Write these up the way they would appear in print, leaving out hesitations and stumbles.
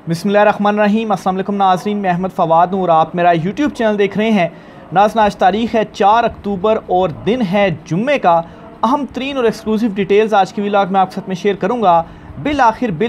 बिस्मिल्लाहिर्रहमानिर्रहीम। अस्सलाम वालेकुम नाज़रीन, मैं अहमद फ़वाद हूँ और आप मेरा यूट्यूब चैनल देख रहे हैं। नाज़रीन, आज तारीख़ है 4 अक्टूबर और दिन है जुम्मे का। अहम तरीन और एक्सक्लूसिव डिटेल्स आज की व्लॉग में आपके साथ में शेयर करूँगा। बिल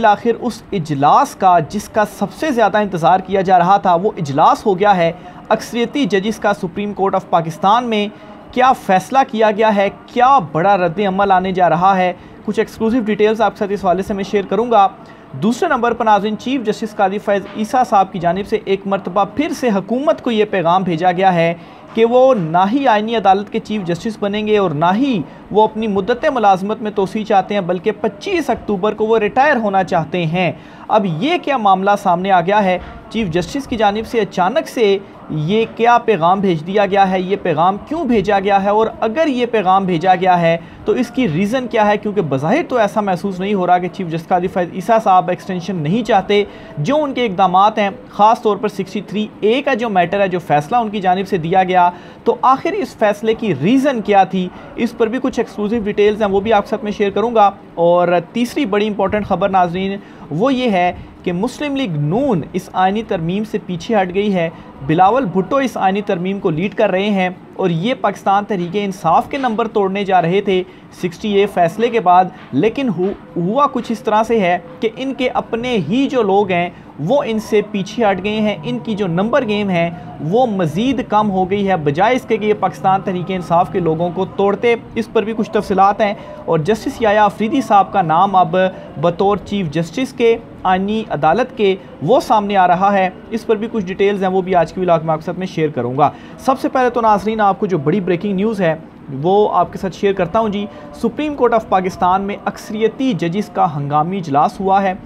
आखिर उस इजलास का जिसका सबसे ज़्यादा इंतज़ार किया जा रहा था, वो इजलास हो गया है। अक्सरियती जजिस का सुप्रीम कोर्ट ऑफ पाकिस्तान में क्या फ़ैसला किया गया है, क्या बड़ा रद्द अमल आने जा रहा है, कुछ एक्सक्लूसिव डिटेल्स आपके साथ इस हवाले से मैं शेयर करूँगा। दूसरे नंबर पर नाज़रीन, चीफ जस्टिस कादी फैज़ ईसा साहब की जानिब से एक मरतबा फिर से हुकूमत को ये पैगाम भेजा गया है कि वो ना ही आईनी अदालत के चीफ जस्टिस बनेंगे और ना ही वो अपनी मुद्दत मुलाजमत में तोसी चाहते हैं, बल्कि 25 अक्टूबर को वो रिटायर होना चाहते हैं। अब ये क्या मामला सामने आ गया है, चीफ जस्टिस की जानिब से अचानक से ये क्या पैगाम भेज दिया गया है, ये पैगाम क्यों भेजा गया है, और अगर ये पैगाम भेजा गया है तो इसकी रीज़न क्या है? क्योंकि बज़ाहिर तो ऐसा महसूस नहीं हो रहा कि चीफ जस्टिस कादी फैज़ ईसा साहब एक्सटेंशन नहीं चाहते। जो उनके इक़दाम हैं, ख़ास तौर पर 63A का जो मैटर है, जो फ़ैसला उनकी जानिब से दिया गया, तो आखिर इस फैसले की रीज़न क्या थी, इस पर भी कुछ एक्सक्लूसिव डिटेल्स हैं, वो भी आपके साथ में शेयर करूँगा। और तीसरी बड़ी इंपॉर्टेंट ख़बर नाज़रीन वो ये है कि मुस्लिम लीग नून इस आइनी तरमीम से पीछे हट गई है। बिलावल भुट्टो इस आइनी तरमीम को लीड कर रहे हैं और ये पाकिस्तान तहरीक इंसाफ के नंबर तोड़ने जा रहे थे 60A फैसले के बाद। लेकिन हुआ कुछ इस तरह से है कि इनके अपने ही जो लोग हैं वो इनसे पीछे हट गए हैं। इनकी जो नंबर गेम है वो मज़ीद कम हो गई है, बजाय इसके कि ये पाकिस्तान तहरीक इंसाफ के लोगों को तोड़ते। इस पर भी कुछ तफसीलात हैं। और जस्टिस याया अफरीदी साहब का नाम अब बतौर चीफ जस्टिस के आईनी अदालत के वो सामने आ रहा है। इस पर भी कुछ डिटेल्स हैं, वो भी आज की व्लॉग में आपके साथ में शेयर करूँगा। सबसे पहले तो नाज़रीन, आपको जो बड़ी ब्रेकिंग न्यूज़ है वो आपके साथ शेयर करता हूँ जी। सुप्रीम कोर्ट ऑफ पाकिस्तान में अक्सरियती जजिस का हंगामी इजलास हुआ है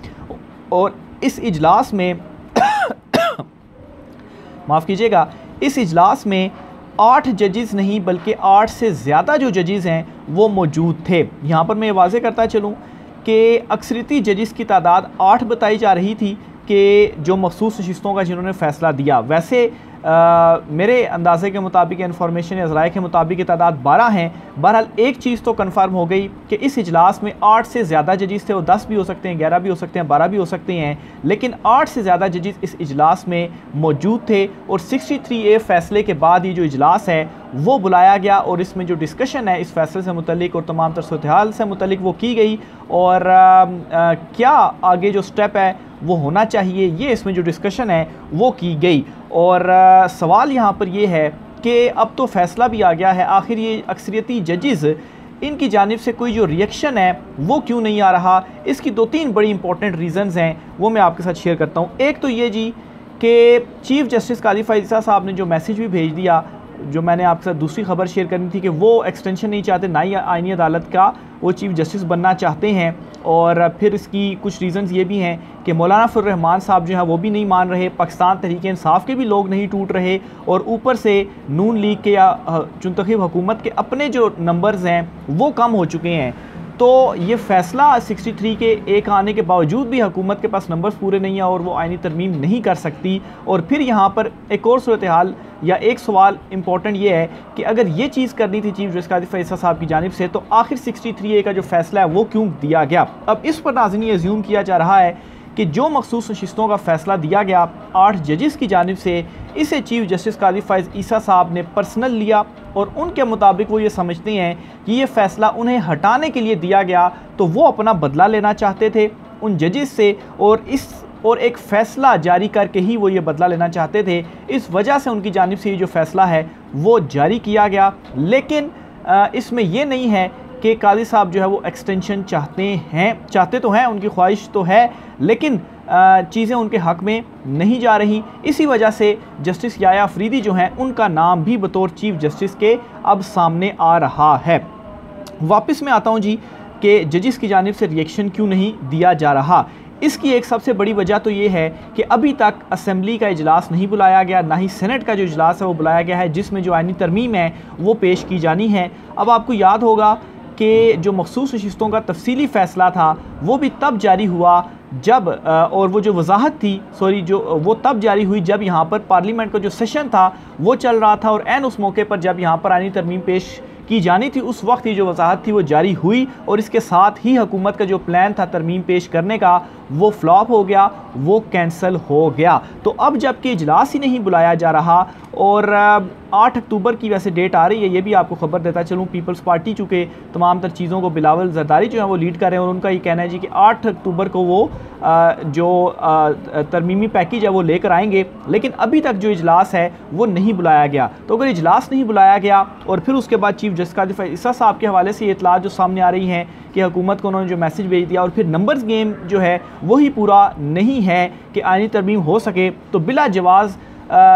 और इस इजलास में माफ़ कीजिएगा, इस इजलास में 8 जजिस नहीं बल्कि 8 से ज़्यादा जो जजिस हैं वो मौजूद थे। यहाँ पर मैं वाज़े करता चलूँ कि अक्सरियती जजिस की तादाद 8 बताई जा रही थी कि जो मखसूस नशिस्तों का जिन्होंने फ़ैसला दिया। वैसे मेरे अंदाज़े के मुताबिक, इन्फॉर्मेशन या ज़राए के मुताबिक तादाद 12 हैं। बहरहाल एक चीज़ तो कन्फर्म हो गई कि इस इजलास में 8 से ज़्यादा जजिस थे। वो 10 भी हो सकते हैं, 11 भी हो सकते हैं, 12 भी हो सकते हैं, लेकिन 8 से ज़्यादा जजिस इस इजलास में मौजूद थे। और 63A फैसले के बाद ये जो इजलास है वो बुलाया गया और इसमें जो डिस्कशन है इस फैसले से मुतल्लिक और तमाम तर सूरत-ए-हाल से मुतल्लिक वो की गई। और क्या आगे जो स्टेप है वो होना चाहिए, ये इसमें जो डिस्कशन है वो की गई। और सवाल यहाँ पर ये है कि अब तो फ़ैसला भी आ गया है, आखिर ये अक्सरियती जजिस इनकी जानिब से कोई जो रिएक्शन है वो क्यों नहीं आ रहा? इसकी 2-3 बड़ी इंपॉर्टेंट रीज़न्स हैं, वो मैं आपके साथ शेयर करता हूँ। एक तो ये जी कि चीफ जस्टिस कादी फैज़ ईसा साहब ने जो मैसेज भी भेज दिया, जो मैंने आपके साथ दूसरी खबर शेयर करनी थी कि वो एक्सटेंशन नहीं चाहते, ना ही आईनी अदालत का वो चीफ जस्टिस बनना चाहते हैं। और फिर इसकी कुछ रीज़न्स ये भी हैं कि मौलाना फजल रहमान साहब जो हैं वो भी नहीं मान रहे, पाकिस्तान तहरीक इंसाफ के भी लोग नहीं टूट रहे, और ऊपर से नून लीग के या चुनतखब हुकूमत के अपने जो नंबर्स हैं वो कम हो चुके हैं। तो ये फ़ैसला 63 के एक आने के बावजूद भी हुकूमत के पास नंबर्स पूरे नहीं है और वो आईनी तरमीम नहीं कर सकती। और फिर यहाँ पर एक और सूरत हाल या एक सवाल इम्पॉर्टेंट ये है कि अगर ये चीज़ करनी थी चीफ जस्टिस कादी फैज़ ईसा साहब की जानिब से, तो आखिर 63A का जो फ़ैसला है वो क्यों दिया गया? अब इस पर नाज़रीन ये अज्यूम किया जा रहा है कि जो मखसूस नशिस्तों का फ़ैसला दिया गया 8 जजिस की जानिब से, इसे चीफ जस्टिस कादी फैज़ ईसा साहब ने पर्सनल लिया और उनके मुताबिक वो ये समझते हैं कि ये फ़ैसला उन्हें हटाने के लिए दिया गया, तो वो अपना बदला लेना चाहते थे उन जजिस से और एक फ़ैसला जारी करके ही वो ये बदला लेना चाहते थे। इस वजह से उनकी जानिब से ये जो फ़ैसला है वो जारी किया गया। लेकिन इसमें ये नहीं है कि कादी साहब जो है वो एक्सटेंशन चाहते तो हैं, उनकी ख्वाहिश तो है, लेकिन चीज़ें उनके हक़ में नहीं जा रही। इसी वजह से जस्टिस याया अफरीदी जो हैं उनका नाम भी बतौर चीफ जस्टिस के अब सामने आ रहा है। वापस मैं आता हूँ जी कि जजिस की जानिब से रिएक्शन क्यों नहीं दिया जा रहा। इसकी एक सबसे बड़ी वजह तो ये है कि अभी तक असेंबली का इजलास नहीं बुलाया गया, ना ही सेनेट का जो इजलास है वो बुलाया गया है जिसमें जो आईनी तरमीम है वो पेश की जानी है। अब आपको याद होगा कि जो मखसूस नशिस्तों का तफसीली फ़ैसला था वो भी तब जारी हुआ जब और वो जो वजाहत थी वो तब जारी हुई जब यहाँ पर पार्लियामेंट का जो सेशन था वो चल रहा था, और एन उस मौके पर जब यहाँ पर आईनी तरमीम पेश की जानी थी उस वक्त ही जो वजाहत थी वो जारी हुई, और इसके साथ ही हुकूमत का जो प्लान था तरमीम पेश करने का वो फ्लॉप हो गया, वो कैंसिल हो गया। तो अब जबकि इजलास ही नहीं बुलाया जा रहा और 8 अक्टूबर की वैसे डेट आ रही है, ये भी आपको खबर देता चलूँ, पीपल्स पार्टी चूँकि तमाम तर चीज़ों को बिलावल जरदारी जो है वो लीड कर रहे हैं और उनका ये कहना है जी कि 8 अक्टूबर को वो जो तरमीमी पैकेज है वो लेकर आएंगे, लेकिन अभी तक जो इजलास है वो नहीं बुलाया गया। तो अगर इजलास नहीं बुलाया गया और फिर उसके बाद चीफ जस्टिस कादिर फैज़ ईसा साहब के हवाले से ये इतला जो सामने आ रही हैं कि हुकूमत को उन्होंने जो मैसेज भेज दिया और फिर नंबर्स गेम जो है वही पूरा नहीं है कि आईनी तरमीम हो सके, तो बिला जवाज़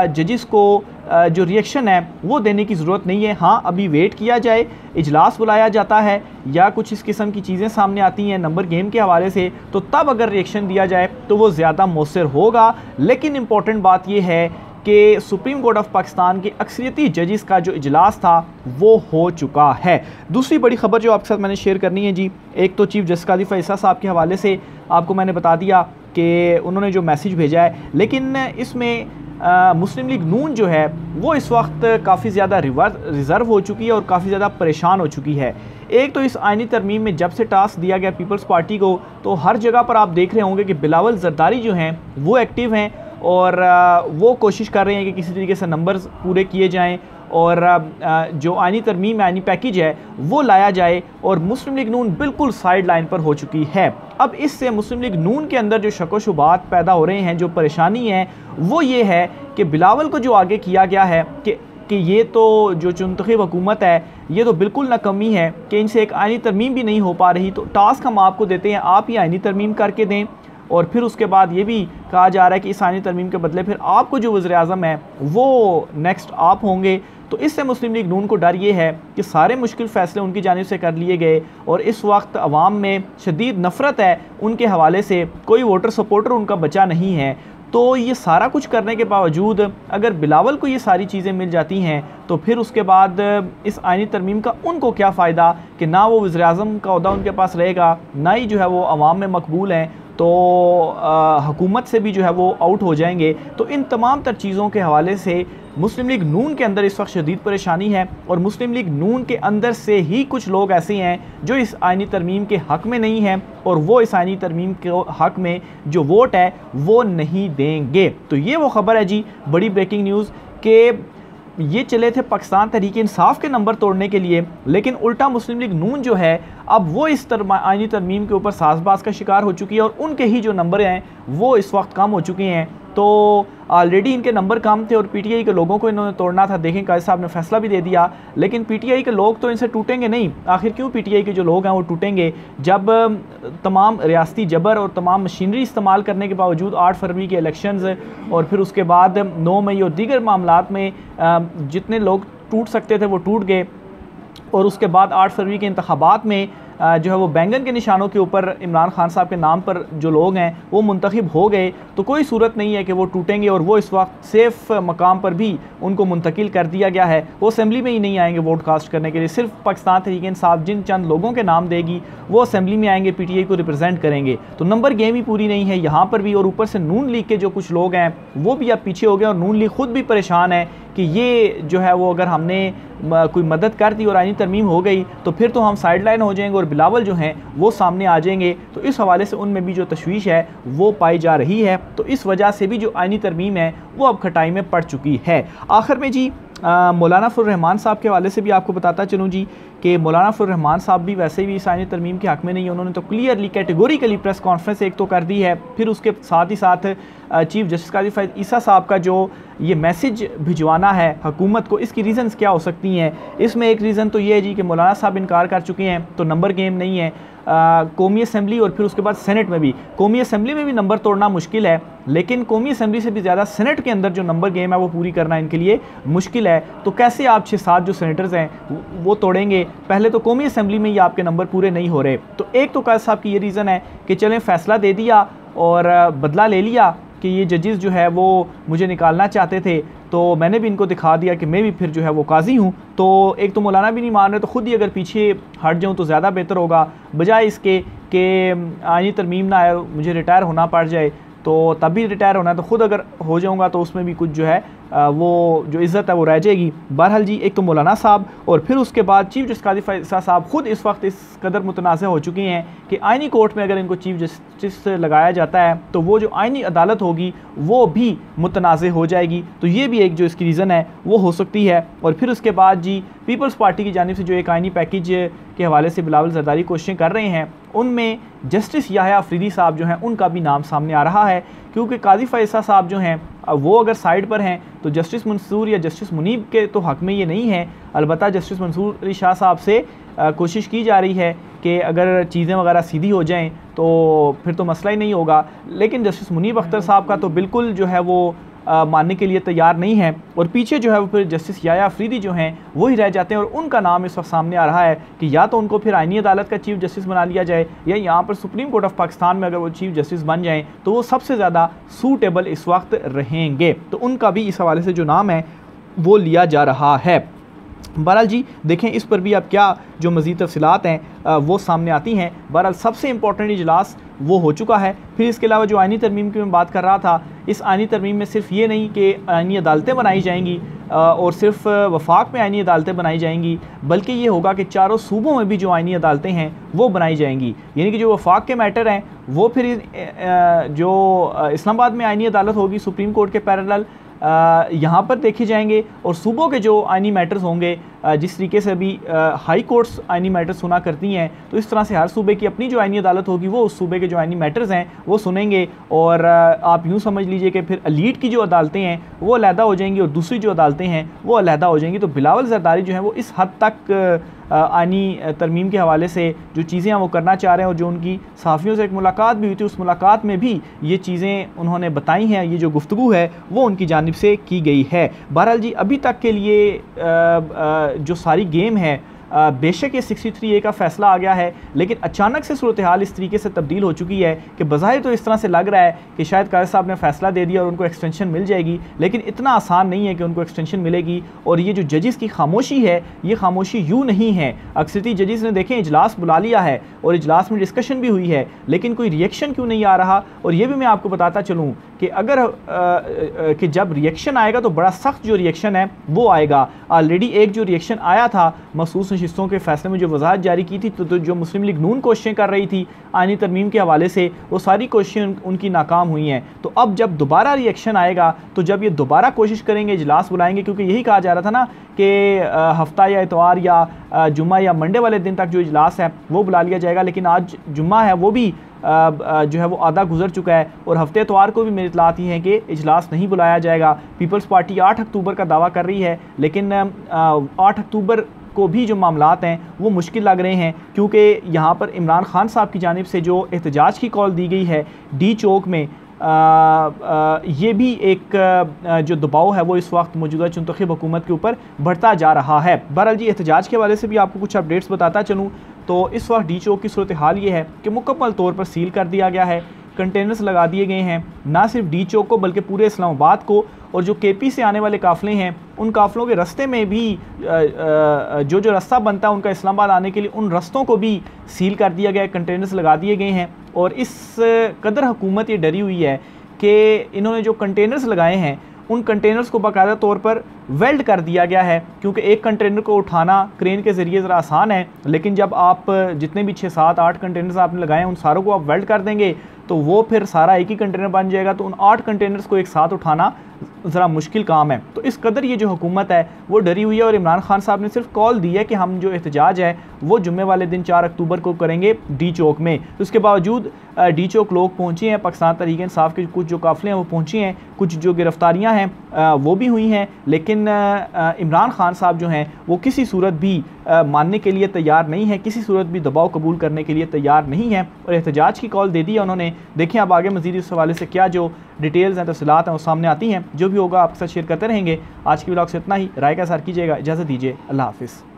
जजिस को जो रिएक्शन है वो देने की ज़रूरत नहीं है। हाँ, अभी वेट किया जाए, इजलास बुलाया जाता है या कुछ इस किस्म की चीज़ें सामने आती हैं नंबर गेम के हवाले से, तो तब अगर रिएक्शन दिया जाए तो वो ज़्यादा मौसर होगा। लेकिन इम्पॉर्टेंट बात यह है कि सुप्रीम कोर्ट ऑफ पाकिस्तान के अक्सरियती जजिस का जो इजलास था वो हो चुका है। दूसरी बड़ी खबर जो आपके साथ मैंने शेयर करनी है जी, एक तो चीफ जस्टिस कादिर फैज़ ईसा साहब के हवाले से आपको मैंने बता दिया कि उन्होंने जो मैसेज भेजा है, लेकिन इसमें मुस्लिम लीग नून जो है वो इस वक्त काफ़ी ज़्यादा रिज़र्व हो चुकी है और काफ़ी ज़्यादा परेशान हो चुकी है। एक तो इस आइनी तरमीम में जब से टास्क दिया गया पीपल्स पार्टी को, तो हर जगह पर आप देख रहे होंगे कि बिलावल जरदारी जो हैं वो एक्टिव हैं और वो कोशिश कर रहे हैं कि किसी तरीके से नंबर्स पूरे किए जाएं और जो आइनी तरमीम आइनी पैकेज है वो लाया जाए, और मुस्लिम लीग नून बिल्कुल साइड लाइन पर हो चुकी है। अब इससे मुस्लिम लीग नून के अंदर जो शक व शुबात पैदा हो रहे हैं, जो परेशानी है वो ये है कि बिलावल को जो आगे किया गया है कि ये तो जो चुनतखब हुकूमत है ये तो बिल्कुल नाकामी है कि इनसे एक आइनी तरमीम भी नहीं हो पा रही, तो टास्क हम आपको देते हैं, आप ही आइनी तरमीम करके दें। और फिर उसके बाद ये भी कहा जा रहा है कि इस आइनी तरमीम के बदले फिर आपको जो वज़ीर आज़म है वो नेक्स्ट आप होंगे। तो इससे मुस्लिम लीग नून को डर ये है कि सारे मुश्किल फ़ैसले उनकी जानिब से कर लिए गए और इस वक्त अवाम में शदीद नफ़रत है उनके हवाले से, कोई वोटर सपोर्टर उनका बचा नहीं है। तो ये सारा कुछ करने के बावजूद अगर बिलावल को ये सारी चीज़ें मिल जाती हैं तो फिर उसके बाद इस आइनी तरमीम का उनको क्या फ़ायदा कि ना वो वज़ीर आज़म का ओहदा उनके पास रहेगा, ना ही जो है वो अवाम में मकबूल हैं, तो हुकूमत से भी जो है वो आउट हो जाएंगे। तो इन तमाम तर चीज़ों के हवाले से मुस्लिम लीग नून के अंदर इस वक्त शदीद परेशानी है और मुस्लिम लीग नून के अंदर से ही कुछ लोग ऐसे हैं जो इस आइनी तरमीम के हक़ में नहीं हैं और वो इस आइनी तरमीम के हक़ में जो वोट है वो नहीं देंगे। तो ये वो ख़बर है जी, बड़ी ब्रेकिंग न्यूज़ कि ये चले थे पाकिस्तान तहरीक इंसाफ के नंबर तोड़ने के लिए, लेकिन उल्टा मुस्लिम लीग नून जो है अब वो इस आइनी तरमीम के ऊपर साजबाज का शिकार हो चुकी है और उनके ही जो नंबर हैं वो इस वक्त कम हो चुके हैं। तो ऑलरेडी इनके नंबर कम थे और पीटीआई के लोगों को इन्होंने तोड़ना था। देखें काजी साहब ने फैसला भी दे दिया, लेकिन पीटीआई के लोग तो इनसे टूटेंगे नहीं। आखिर क्यों पीटीआई के जो लोग हैं वो टूटेंगे जब तमाम रियासती जबर और तमाम मशीनरी इस्तेमाल करने के बावजूद 8 फरवरी के इलेक्शंस और फिर उसके बाद 9 मई और दीगर मामलात में जितने लोग टूट सकते थे वो टूट गए और उसके बाद 8 फरवरी के इंतखाबात में जो है वो बैंगन के निशानों के ऊपर इमरान खान साहब के नाम पर जो लोग हैं वो मुंतखब हो गए। तो कोई सूरत नहीं है कि वो टूटेंगे और वो इस वक्त सेफ़ मकाम पर भी उनको मुंतकिल कर दिया गया है। वो असेंबली में ही नहीं आएंगे वोट कास्ट करने के लिए, सिर्फ पाकिस्तान तहरीक इंसाफ जिन चंद लोगों के नाम देगी वो असेंबली में आएंगे, पीटीआई को रिप्रेजेंट करेंगे। तो नंबर गेम ही पूरी नहीं है यहाँ पर भी, और ऊपर से नून लीग के जो कुछ लोग हैं वो भी अब पीछे हो गए और नून लीग खुद भी परेशान है कि ये जो है वो अगर हमने कोई मदद कर दी और आइनी तरमीम हो गई तो फिर तो हम साइड लाइन हो जाएंगे और बिलावल जो हैं वो सामने आ जाएंगे। तो इस हवाले से उनमें भी जो तशवीश है वो पाई जा रही है। तो इस वजह से भी जो आइनी तरमीम है वो अब खटाई में पड़ चुकी है। आखिर में जी मौलाना फजल रहमान साहब के हवाले से भी आपको बताता चलूँ जी कि मौलाना फजल रहमान साहब भी वैसे भी इस आइनी तरमीम के हक़ में नहीं है। उन्होंने तो क्लियरली कैटेगोरिकली प्रेस कॉन्फ्रेंस एक तो कर दी है, फिर उसके साथ ही साथ चीफ जस्टिस कादिर फैज़ ईसा साहब का जो ये मैसेज भिजवाना है हुकूमत को, इसकी रीज़न्स क्या हो सकती हैं। इसमें एक रीज़न तो ये है जी कि मौलाना साहब इनकार कर चुके हैं, तो नंबर गेम नहीं है। कौमी असम्बली और फिर उसके बाद सेनेट में भी, कौमी असम्बली में भी नंबर तोड़ना मुश्किल है, लेकिन कौमी असम्बली से भी ज़्यादा सेनेट के अंदर जो नंबर गेम है वो पूरी करना इनके लिए मुश्किल है। तो कैसे आप 6-7 जो सेनेटर्स हैं वो तोड़ेंगे। पहले तो कौमी असम्बली में ही आपके नंबर पूरे नहीं हो रहे। तो एक तो काजी साहब की ये रीज़न है कि चलें फ़ैसला दे दिया और बदला ले लिया कि ये जजेस जो है वो मुझे निकालना चाहते थे, तो मैंने भी इनको दिखा दिया कि मैं भी फिर जो है वो काजी हूँ। तो एक तो मौलाना भी नहीं मान रहे, तो ख़ुद ही अगर पीछे हट जाऊँ तो ज़्यादा बेहतर होगा, बजाय इसके कि आइनी तरमीम ना आए, मुझे रिटायर होना पड़ जाए। तो तब भी रिटायर होना है तो ख़ुद अगर हो जाऊँगा तो उसमें भी कुछ जो है वो जो इज़्ज़त है वो रह जाएगी। बहरहाल जी, एक तो मौलाना साहब और फिर उसके बाद चीफ जस्टिस काजी फैसला साहब खुद इस वक्त इस कदर मुतनाज़ हो चुके हैं कि आइनी कोर्ट में अगर इनको चीफ जस्टिस लगाया जाता है तो वो जो आइनी अदालत होगी वो भी मुतनाज़ हो जाएगी। तो ये भी एक जो इसकी रीज़न है वो हो सकती है। और फिर उसके बाद जी पीपल्स पार्टी की जानिब से जो एक आइनी पैकेज के हवाले से बिलावल जरदारी कोशिशें कर रहे हैं, उनमें जस्टिस याह्या अफरीदी साहब जो हैं उनका भी नाम सामने आ रहा है, क्योंकि काजी फैसला साहब जो हैं वो अगर साइड पर हैं तो जस्टिस मंसूर या जस्टिस मुनीब के तो हक़ में ये नहीं है। अलबत्ता जस्टिस मंसूर अली शाह साहब से कोशिश की जा रही है कि अगर चीज़ें वगैरह सीधी हो जाएं तो फिर तो मसला ही नहीं होगा, लेकिन जस्टिस मुनीब अख्तर साहब का तो बिल्कुल जो है वो मानने के लिए तैयार नहीं है। और पीछे जो है वो फिर जस्टिस याह्या अफरीदी जो हैं वो ही रह जाते हैं और उनका नाम इस वक्त सामने आ रहा है कि या तो उनको फिर आइनी अदालत का चीफ जस्टिस बना लिया जाए या यहाँ पर सुप्रीम कोर्ट ऑफ पाकिस्तान में अगर वो चीफ जस्टिस बन जाएँ तो वो सबसे ज़्यादा सूटेबल इस वक्त रहेंगे। तो उनका भी इस हवाले से जो नाम है वो लिया जा रहा है। बहरहाल जी देखें इस पर भी अब क्या जो मज़ीद तफसीलात हैं वो सामने आती हैं। बहरहाल सबसे इम्पोर्टेंट इजलास वो हो चुका है। फिर इसके अलावा जो आइनी तरमीम की मैं बात कर रहा था, इस आइनी तरमीम में सिर्फ ये नहीं कि आइनी अदालतें बनाई जाएंगी और सिर्फ वफाक में आइनी अदालतें बनाई जाएंगी, बल्कि ये होगा कि चारों सूबों में भी जो आइनी अदालतें हैं वो बनाई जाएंगी। यानी कि जो वफाक के मैटर हैं वो फिर जो इस्लामाबाद में आइनी अदालत होगी सुप्रीम कोर्ट के पैरेलल यहाँ पर देखे जाएंगे, और सूबों के जो आइनी मैटर्स होंगे जिस तरीके से अभी हाई कोर्ट्स आइनी मैटर्स सुना करती हैं, तो इस तरह से हर सूबे की अपनी जो आइनी अदालत होगी वो उस सूबे के जो आइनी मैटर्स हैं वो सुनेंगे। और आप यूँ समझ लीजिए कि फिर एलीट की जो अदालतें हैं वो अलहदा हो जाएंगी और दूसरी जो अदालतें हैं वो अलहदा हो जाएंगी। तो बिलावल जरदारी जो है वो इस हद तक आइनी तरमीम के हवाले से जो चीज़ें वो करना चाह रहे हैं, और जो उनकी सहाफ़ियों से एक मुलाकात भी हुई थी उस मुलाकात में भी ये चीज़ें उन्होंने बताई हैं, ये जो गुफ्तगू है वो उनकी जानिब से की गई है। बहरहाल जी अभी तक के लिए जो सारी गेम है बेशक ये 63A का फ़ैसला आ गया है, लेकिन अचानक से सूरत हाल इस तरीके से तब्दील हो चुकी है कि बज़ाहिर तो इस तरह से लग रहा है कि शायद काज़ी साहब ने फ़ैसला दे दिया और उनको एक्सटेंशन मिल जाएगी, लेकिन इतना आसान नहीं है कि उनको एक्सटेंशन मिलेगी। और ये जो जजेस की खामोशी है ये खामोशी यूँ नहीं है। अक्सरती जजेस ने देखें इजलास बुला लिया है और इजलास में डिस्कशन भी हुई है, लेकिन कोई रिएक्शन क्यों नहीं आ रहा। और ये भी मैं आपको बताता चलूँ कि अगर कि जब रिएक्शन आएगा तो बड़ा सख्त जो रिएक्शन है वो आएगा। ऑलरेडी एक जो रिएक्शन आया था मखसूस नशिस्तों के फैसले में जो वजाहत जारी की थी, तो जो मुस्लिम लीग नून कोशिशें कर रही थी आइनी तरमीम के हवाले से वो सारी कोशिशें उनकी नाकाम हुई हैं। तो अब जब दोबारा रिएक्शन आएगा तो जब ये दोबारा कोशिश करेंगे इजलास बुलाएंगे, क्योंकि यही कहा जा रहा था ना कि हफ्ता या इतवार या जुम्मा या मंडे वाले दिन तक जो इजलास है वो बुला लिया जाएगा, लेकिन आज जुम्मा है वो भी जो है वो आधा गुजर चुका है और हफ्ते इतवार को भी मेरी इतलात ही है कि इजलास नहीं बुलाया जाएगा। पीपल्स पार्टी 8 अक्टूबर का दावा कर रही है, लेकिन 8 अक्टूबर को भी जो मामलात हैं वो मुश्किल लग रहे हैं, क्योंकि यहाँ पर इमरान खान साहब की जानिब से जो एहतजाज की कॉल दी गई है डी चौक में, ये भी एक जो दबाव है वो इस वक्त मौजूदा चुनतखब हुकूमत के ऊपर बढ़ता जा रहा है। बहरहाल जी एहतजाज के हवाले से भी आपको कुछ अपडेट्स बताता चलूँ तो इस वक्त डी चौक की सूरत हाल ये है कि मुकम्मल तौर पर सील कर दिया गया है, कंटेनर्स लगा दिए गए हैं, ना सिर्फ डी चौक को बल्कि पूरे इस्लामाबाद को, और जो केपी से आने वाले काफ़िले हैं उन काफ़िलों के रास्ते में भी जो रास्ता बनता है उनका इस्लामाबाद आने के लिए उन रास्तों को भी सील कर दिया गया है, कंटेनर्स लगा दिए गए हैं। और इस कदर हुकूमत ये डरी हुई है कि इन्होंने जो कंटेनर्स लगाए हैं उन कंटेनर्स को बाकायदा तौर पर वेल्ड कर दिया गया है, क्योंकि एक कंटेनर को उठाना क्रेन के ज़रिए ज़रा आसान है, लेकिन जब आप जितने भी 6, 7, 8 कंटेनर्स आपने लगाए हैं उन सारों को आप वेल्ड कर देंगे तो वो फिर सारा एक ही कंटेनर बन जाएगा। तो उन 8 कंटेनर्स को एक साथ उठाना ज़रा मुश्किल काम है। तो इस कदर ये जो हुकूमत है वो डरी हुई है, और इमरान खान साहब ने सिर्फ कॉल दी है कि हम जो एहतजाज है वो जुम्मे वाले दिन 4 अक्टूबर को करेंगे डी चौक में। तो उसके बावजूद डी चौक लोग पहुँचे हैं, पाकिस्तान तहरीक इंसाफ के कुछ जो काफ़िले हैं वो पहुँचे हैं, कुछ जो गिरफ्तारियाँ हैं वो भी हुई हैं, लेकिन इमरान खान साहब जो हैं वो किसी सूरत भी मानने के लिए तैयार नहीं है, किसी सूरत भी दबाव कबूल करने के लिए तैयार नहीं है, और एहतजाज की कॉल दे दी है उन्होंने। देखें अब आगे मज़ीद इस हवाले से क्या जो डिटेल्स हैं तफसीलात हैं वो सामने आती हैं, जो भी होगा आपके साथ शेयर करते रहेंगे। आज की व्लॉग से इतना ही, राय का इज़हार कीजिएगा, इजाज़त दीजिए, अल्लाह हाफ़िज़।